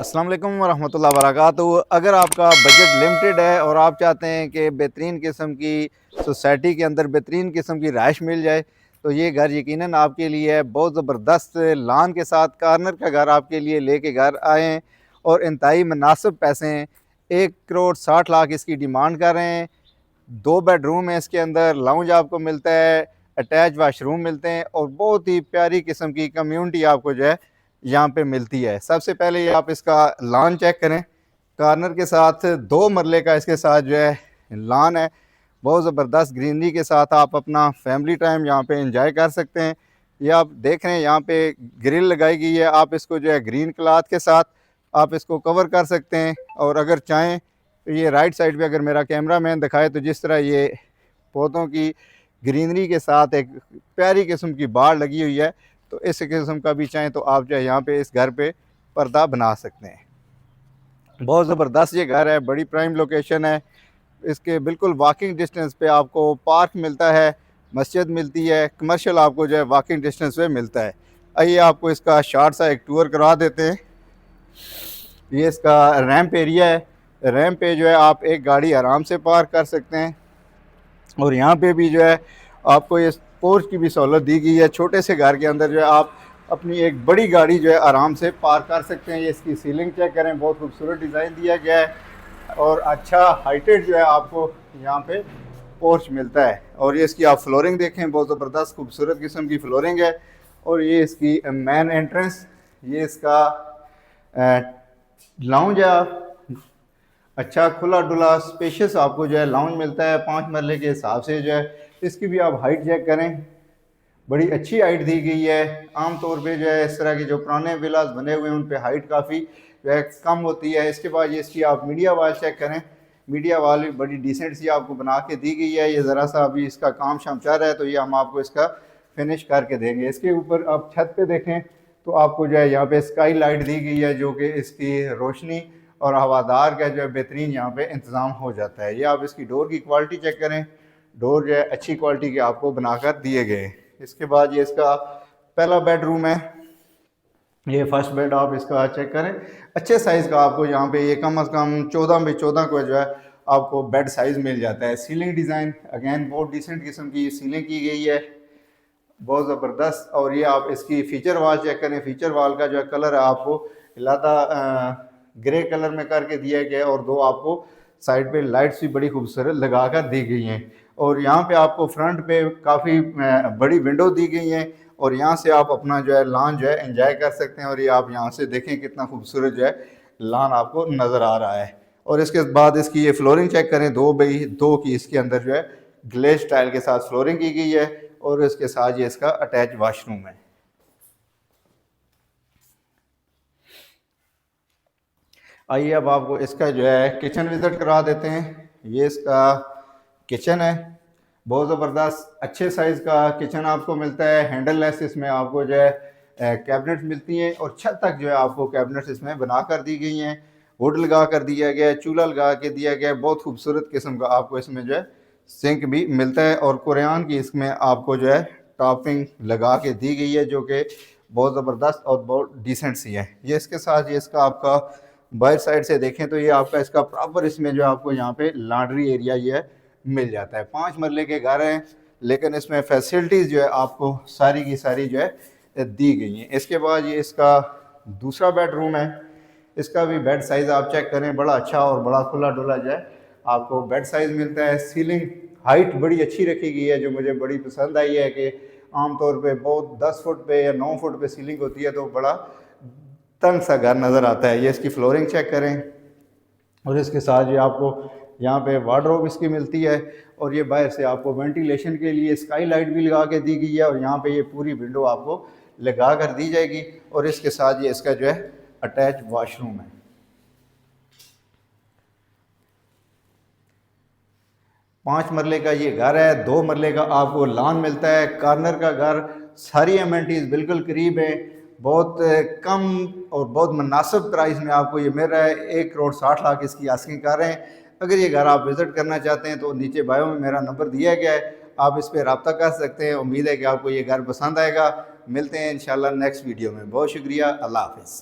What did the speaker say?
अस्सलाम वालेकुम वरहमतुल्लाहि वबरकातुहू। अगर आपका बजट लिमिटेड है और आप चाहते हैं कि बेहतरीन किस्म की सोसाइटी के अंदर बेहतरीन किस्म की रहाइश मिल जाए तो ये घर यकीनन आपके लिए है। बहुत ज़बरदस्त लान के साथ कॉर्नर का घर आपके लिए लेके घर आए हैं और इंतहाई मुनासिब पैसे हैं। 1 करोड़ 60 लाख इसकी डिमांड कर रहे हैं। 2 बेडरूम है, इसके अंदर लाउंज आपको मिलता है, अटैच वाशरूम मिलते हैं और बहुत ही प्यारी किस्म की कम्युनिटी आपको जो है यहाँ पे मिलती है। सबसे पहले ये आप इसका लॉन चेक करें। कॉर्नर के साथ 2 मरले का इसके साथ जो है लॉन है। बहुत ज़बरदस्त ग्रीनरी के साथ आप अपना फैमिली टाइम यहाँ पे एंजॉय कर सकते हैं। ये आप देख रहे हैं यहाँ पे ग्रिल लगाई गई है। आप इसको जो है ग्रीन क्लॉथ के साथ आप इसको कवर कर सकते हैं। और अगर चाहें तो ये राइट साइड पे अगर मेरा कैमरा मैन दिखाए तो जिस तरह ये पौधों की ग्रीनरी के साथ एक प्यारी किस्म की बाड़ लगी हुई है, तो इस किस्म का भी चाहें तो आप जो है यहाँ पे इस घर पे पर्दा बना सकते हैं। बहुत ज़बरदस्त ये घर है, बड़ी प्राइम लोकेशन है। इसके बिल्कुल वॉकिंग डिस्टेंस पे आपको पार्क मिलता है, मस्जिद मिलती है, कमर्शियल आपको जो है वॉकिंग डिस्टेंस पे मिलता है। आइए आपको इसका शॉर्ट सा एक टूर करवा देते हैं। ये इसका रैंप एरिया है। रैंप पे जो है आप एक गाड़ी आराम से पार्क कर सकते हैं और यहाँ पे भी जो है आपको ये पोर्च की भी सहूलत दी गई है। छोटे से घर के अंदर जो है आप अपनी एक बड़ी गाड़ी जो है आराम से पार्क कर सकते हैं। ये इसकी सीलिंग चेक करें, बहुत खूबसूरत डिज़ाइन दिया गया है और अच्छा हाइटेड जो है आपको यहाँ पे पोर्च मिलता है। और ये इसकी आप फ्लोरिंग देखें, बहुत ज़बरदस्त खूबसूरत किस्म की फ्लोरिंग है। और ये इसकी मेन एंट्रेंस, ये इसका लाउंज है। अच्छा खुला डुला स्पेशियस आपको जो है लाउंज मिलता है 5 मरले के हिसाब से। जो है इसकी भी आप हाइट चेक करें, बड़ी अच्छी हाइट दी गई है। आम तौर पे जो है इस तरह के जो पुराने विलास बने हुए हैं उन पे हाइट काफ़ी जो है कम होती है। इसके बाद ये इसकी आप मीडिया वाल चेक करें, मीडिया वाल भी बड़ी डिसेंट सी आपको बना के दी गई है। ये ज़रा सा अभी इसका काम शाम चल रहा है तो ये हम आपको इसका फिनिश करके देंगे। इसके ऊपर आप छत पे देखें तो आपको जो है यहाँ पे स्काई लाइट दी गई है जो कि इसकी रोशनी और हवादार का जो है बेहतरीन यहाँ पे इंतज़ाम हो जाता है। ये आप इसकी डोर की क्वालिटी चेक करें, डोर जो है अच्छी क्वालिटी के आपको बनाकर दिए गए। इसके बाद ये इसका पहला बेडरूम है। ये फर्स्ट बेड आप इसका चेक करें, अच्छे साइज़ का आपको यहाँ पे ये कम से कम 14 बाई 14 को जो है आपको बेड साइज़ मिल जाता है। सीलिंग डिज़ाइन अगेन बहुत डिसेंट किस्म की सीलिंग की गई है, बहुत ज़बरदस्त। और ये आप इसकी फ़ीचर वाल चेक करें, फ़ीचर वाल का जो है कलर है आपको इलादा ग्रे कलर में करके दिया गया है और दो आपको साइड पे लाइट्स भी बड़ी खूबसूरत लगा कर दी गई हैं। और यहाँ पे आपको फ्रंट पे काफ़ी बड़ी विंडो दी गई हैं और यहाँ से आप अपना जो है लॉन जो है एंजॉय कर सकते हैं। और ये आप यहाँ से देखें कितना खूबसूरत जो है लॉन आपको नज़र आ रहा है। और इसके बाद इसकी ये फ्लोरिंग चेक करें, 2 बाई 2 की इसके अंदर जो है ग्लेज टाइल के साथ फ्लोरिंग की गई है और इसके साथ ये इसका अटैच वाशरूम है। आइए अब आपको इसका जो है किचन विज़िट करा देते हैं। ये इसका किचन है, बहुत ज़बरदस्त अच्छे साइज़ का किचन आपको मिलता है। हैंडल लेस इसमें आपको जो है कैबिनेट मिलती हैं और छत तक जो है आपको कैबिनेट्स इसमें बना कर दी गई हैं। वुड लगा कर दिया गया है, चूल्हा लगा के दिया गया है। बहुत खूबसूरत किस्म का आपको इसमें जो है सिंक भी मिलता है और कुरान की इसमें आपको जो है टॉपिंग लगा के दी गई है जो कि बहुत ज़बरदस्त और बहुत डिसेंट सी है। ये इसके साथ ये इसका आपका बाहर साइड से देखें तो ये आपका इसका प्रॉपर इसमें जो आपको यहाँ पे लॉन्ड्री एरिया ये है मिल जाता है। 5 मरले के घर हैं लेकिन इसमें फैसिलिटीज़ जो है आपको सारी की सारी जो है दी गई हैं। इसके बाद ये इसका दूसरा बेडरूम है। इसका भी बेड साइज़ आप चेक करें, बड़ा अच्छा और बड़ा खुला डुला जो है आपको बेड साइज़ मिलता है। सीलिंग हाइट बड़ी अच्छी रखी गई है जो मुझे बड़ी पसंद आई है कि आमतौर पर बहुत 10 फुट पे या 9 फुट पे सीलिंग होती है तो बड़ा तंग सा घर नज़र आता है। ये इसकी फ्लोरिंग चेक करें और इसके साथ ये आपको यहाँ पे वार्डरोब इसकी मिलती है और ये बाहर से आपको वेंटिलेशन के लिए स्काई लाइट भी लगा के दी गई है और यहाँ पे ये पूरी विंडो आपको लगा कर दी जाएगी। और इसके साथ ये इसका जो है अटैच वॉशरूम है। पाँच मरले का ये घर है, 2 मरले का आपको लॉन मिलता है, कॉर्नर का घर, सारी एमेनिटीज़ बिल्कुल करीब है। बहुत कम और बहुत मुनासिब प्राइस में आपको ये मिल रहा है। 1 करोड़ 60 लाख इसकी आस्किंग कर रहे हैं। अगर ये घर आप विज़िट करना चाहते हैं तो नीचे बायो में मेरा नंबर दिया गया है, आप इस पर रब्ता कर सकते हैं। उम्मीद है कि आपको ये घर पसंद आएगा। मिलते हैं इंशाल्लाह नेक्स्ट वीडियो में। बहुत शुक्रिया, अल्लाह हाफ़िज़।